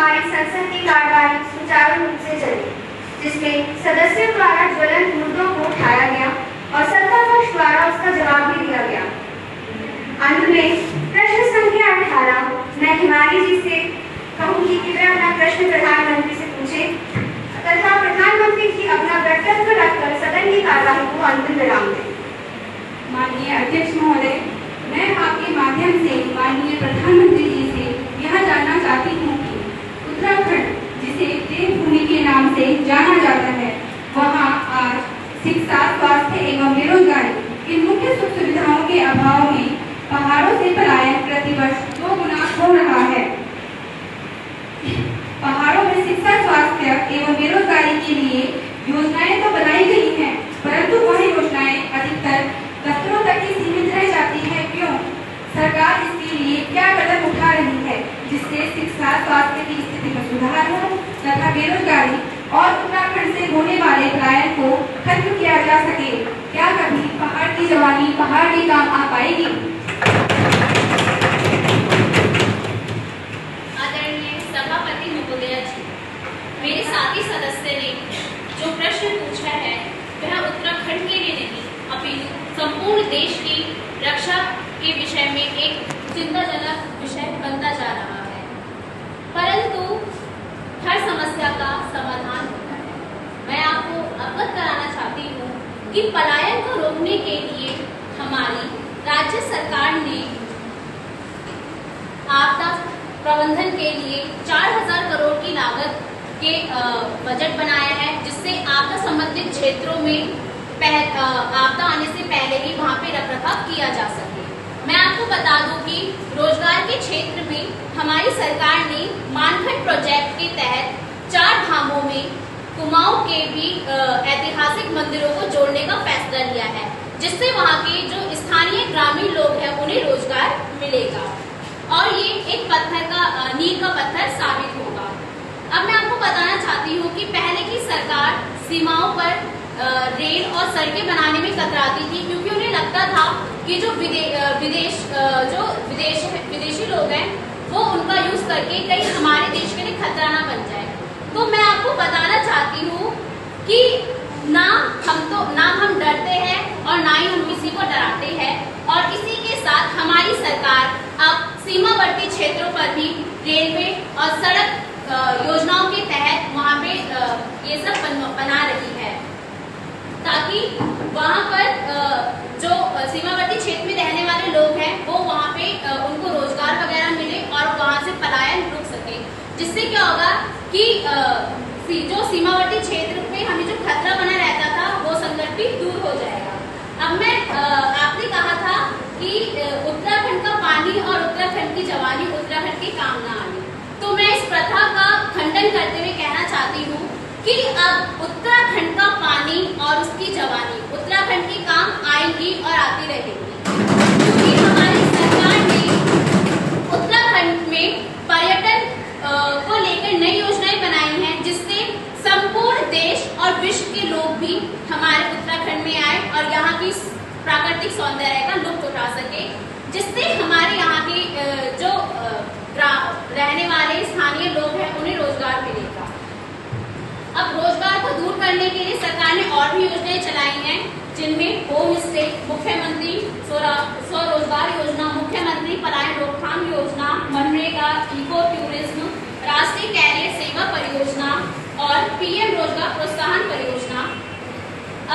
हमारी संसद की कार्यवाही सुचारू रूप से चली, जिसमें सदस्यों द्वारा ज्वलंत मुद्दों को उठाया गया और सत्ता पक्ष द्वारा उसका जवाब भी दिया गया। अंत में प्रश्न संख्या 18 मैं हिमानी जी से कहूंगी कि वे अपना प्रश्न प्रधानमंत्री से पूछे तथा प्रधानमंत्री जी अपना वक्तव्य रखकर सदन की कार्यवाही को अंतिम विराम दें। माननीय अध्यक्ष महोदय, मैं आपके माध्यम से माननीय प्रधानमंत्री जी से यह जानना चाहती हूँ कि उत्तराखंड, जिसे देवभूमि के नाम से जाना जाता है, वहाँ आज शिक्षा, स्वास्थ्य एवं बेरोजगारी इन मुख्य सुख सुविधाओं के अभाव में पहाड़ों से पलायन प्रतिवर्ष 2 गुना हो रहा है। पहाड़ों में शिक्षा, स्वास्थ्य एवं बेरोजगारी के लिए योजनाएं तो बनाई गई हैं, परंतु वह योजनाएं अधिकतर दफ्तरों तक ही सीमित रह जाती है। क्यों? सरकार इसके लिए क्या कदम उठा रही है जिससे शिक्षा, स्वास्थ्य की स्थिति में सुधार हो तथा बेरोजगारी और उत्तराखंड से होने वाले पलायन को खत्म किया जा सके? क्या कभी पहाड़ की जवानी पहाड़ के काम आ पाएगी? आदरणीय सभापति महोदया जी, मेरे साथी सदस्य ने जो प्रश्न पूछा है वह उत्तराखंड के लिए नहीं अपितु संपूर्ण देश की रक्षा के विषय में एक चिंताजनक विषय बनता जा रहा है। परंतु हर समस्या का समाधान होता है। मैं आपको अवगत कराना चाहती हूँ कि पलायन को रोकने के लिए हमारी राज्य सरकार ने आपदा प्रबंधन के लिए 4000 करोड़ की लागत के बजट बनाया है, जिससे आपदा संबंधित क्षेत्रों में आपदा आने से पहले ही वहाँ पे रखरखाव किया जा सके। मैं आपको बता दूं कि रोजगार के क्षेत्र में हमारी सरकार ने मानखंड प्रोजेक्ट के तहत 4 धामों में कुमाऊं के भी ऐतिहासिक मंदिरों को जोड़ने का फैसला लिया है, जिससे वहाँ के जो स्थानीय ग्रामीण लोग हैं उन्हें रोजगार मिलेगा और ये एक नींव का पत्थर साबित होगा। अब मैं आपको बताना चाहती हूँ कि पहले की सरकार सीमाओं पर रेल और सड़कें बनाने में कतराती थी, क्योंकि उन्हें लगता था कि जो विदेशी लोग हैं वो उनका यूज करके कहीं हमारे देश के लिए खतरा ना बन जाए। तो मैं आपको बताना चाहती हूँ कि ना हम डरते हैं और ना ही हम किसी को डराते हैं, और इसी के साथ हमारी सरकार अब सीमावर्ती क्षेत्रों पर भी रेलवे और सड़क योजनाओं के तहत वहाँ पे ये सब बना रही है, ताकि वहाँ पर जो सीमावर्ती क्षेत्र में रहने वाले लोग हैं वो वहाँ पे उनको रोजगार वगैरह मिले और वहाँ से पलायन रुक सके, जिससे क्या होगा कि जो सीमावर्ती क्षेत्र में हमें जो खतरा बना रहता था वो संकट भी दूर हो जाएगा। अब मैं आपने कहा था कि उत्तराखंड का पानी और उत्तराखंड की जवानी उत्तराखंड के काम ना आने, तो मैं इस प्रथा का खंडन करते हुए कहना चाहती हूँ कि अब उत्तराखंड का पानी और उसकी जवानी उत्तराखंड के काम आएगी और आती रहेगी, क्योंकि हमारी सरकार ने उत्तराखंड में पर्यटन को लेकर नई योजनाएं बनाई हैं, जिससे संपूर्ण देश और विश्व के लोग भी हमारे उत्तराखंड में आए और यहाँ की प्राकृतिक सौंदर्य का लुत्फ उठा सके, जिससे हमारे यहाँ के जो रहने वाले स्थानीय लोग हैं उन्हें रोजगार मिलेगा। अब रोजगार को दूर करने के लिए सरकार ने और भी योजनाएं चलाई हैं, जिनमें होम स्टे, मुख्यमंत्री स्वरोजगार योजना, मुख्यमंत्री पलायन रोकथाम योजना, मनरेगा, इको टूरिज्म, राष्ट्रीय कैरियर सेवा परियोजना और पीएम रोजगार प्रोत्साहन परियोजना।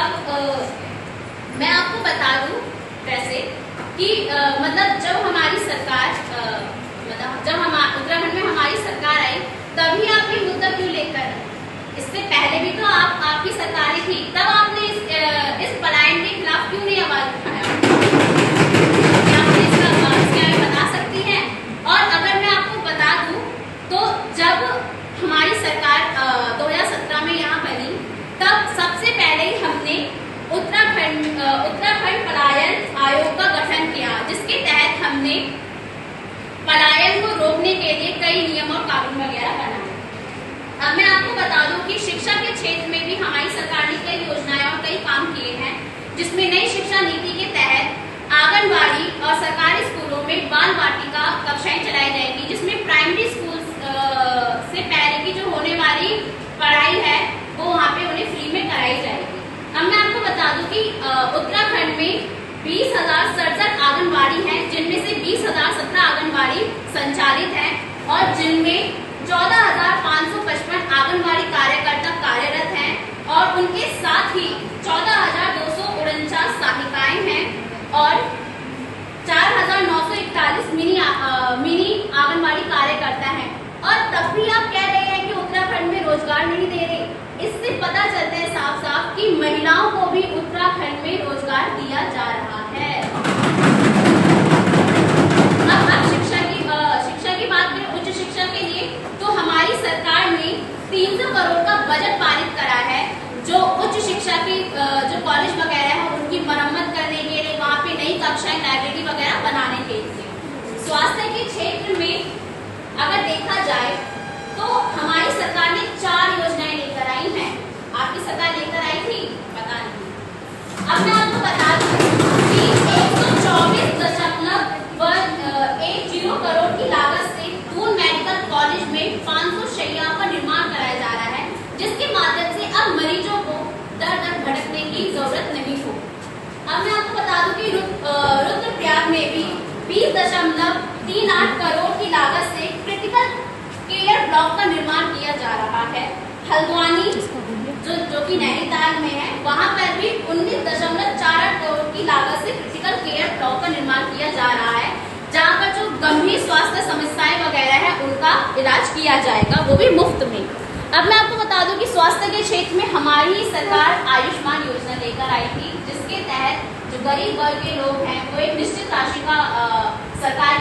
अब मैं आपको बता दूं वैसे कि जब हमारी सरकार जब हम उत्तराखंड में हमारी सरकार आई तभी आप ये मुद्दा क्यों लेकर, इससे पहले भी तो आपकी सरकारें थी, तब आपने इस पलायन के खिलाफ क्यों नहीं आवाज उठाया? क्या आप बता सकती हैं? और अगर मैं आपको बता दूं तो जब हमारी सरकार 2017 में यहाँ बनी, तब सबसे पहले ही हमने उत्तराखंड पलायन आयोग का गठन किया, जिसके तहत हमने पलायन को रोकने के लिए कई नियम और कानून वगैरह बनाए। अब मैं आपको बता दूं कि शिक्षा के क्षेत्र में भी हमारी सरकार ने कई योजनाएं और कई काम किए हैं, जिसमें नई शिक्षा नीति के तहत आंगनबाड़ी और सरकारी स्कूलों में बाल वाटिका कक्षाएं चलाई जाएगी, जिसमें प्राइमरी स्कूल से में 20,067 आंगनबाड़ी हैं, जिनमें से 20,017 आंगनबाड़ी संचालित हैं और जिनमें 14,555 आंगनबाड़ी कार्यकर्ता कार्यरत हैं और उनके साथ ही 14,249 सहायिकाएं हैं और 4,941 मिनी आंगनबाड़ी कार्यकर्ता हैं। और तब भी आप कह रहे हैं कि उत्तराखंड में रोजगार नहीं दे रहे। इससे पता चलता है साफ साफ कि महिलाओं को भी उत्तराखंड में रोजगार दिया जा रहा है। अब शिक्षा की बात करें, उच्च शिक्षा के लिए, तो हमारी सरकार ने 300 करोड़ का बजट पारित करा है, जो उच्च शिक्षा की जो कॉलेज वगैरह है उनकी मरम्मत करने के लिए, वहाँ पे नई कक्षाएं, लाइब्रेरी वगैरह बनाने के लिए। स्वास्थ्य के क्षेत्र में अगर देखा जाए तो हमारी सरकार ने 4 योजनाएं लेकर आई हैं। आपकी सरकार लेकर आई थी? पता नहीं। अब मैं आपको बता दूं कि 124.10 करोड़ की लागत से दून मेडिकल कॉलेज में 500 शैय्याओं का निर्माण कराया जा रहा है, जिसके माध्यम से अब मरीजों को दर दर भटकने की जरूरत नहीं हो। अब मैं आपको बता दूं कि रुद्रप्रयाग में भी 20.38 करोड़ की लागत से क्रिटिकल केयर ब्लॉक का निर्माण किया जा रहा है। हल्द्वानी जो कि नैनीताल में है, वहां पर भी 19.48 करोड़ की लागत से क्रिटिकल केयर ब्लॉक का निर्माण किया जा रहा है, जहां पर जो गंभीर स्वास्थ्य समस्याएं वगैरह है उनका इलाज किया जाएगा, वो भी मुफ्त में। अब मैं आपको बता दूं कि स्वास्थ्य के क्षेत्र में हमारी सरकार आयुष्मान योजना लेकर आई थी, जिसके तहत जो गरीब वर्ग के लोग हैं वो एक निश्चित राशि का सरकार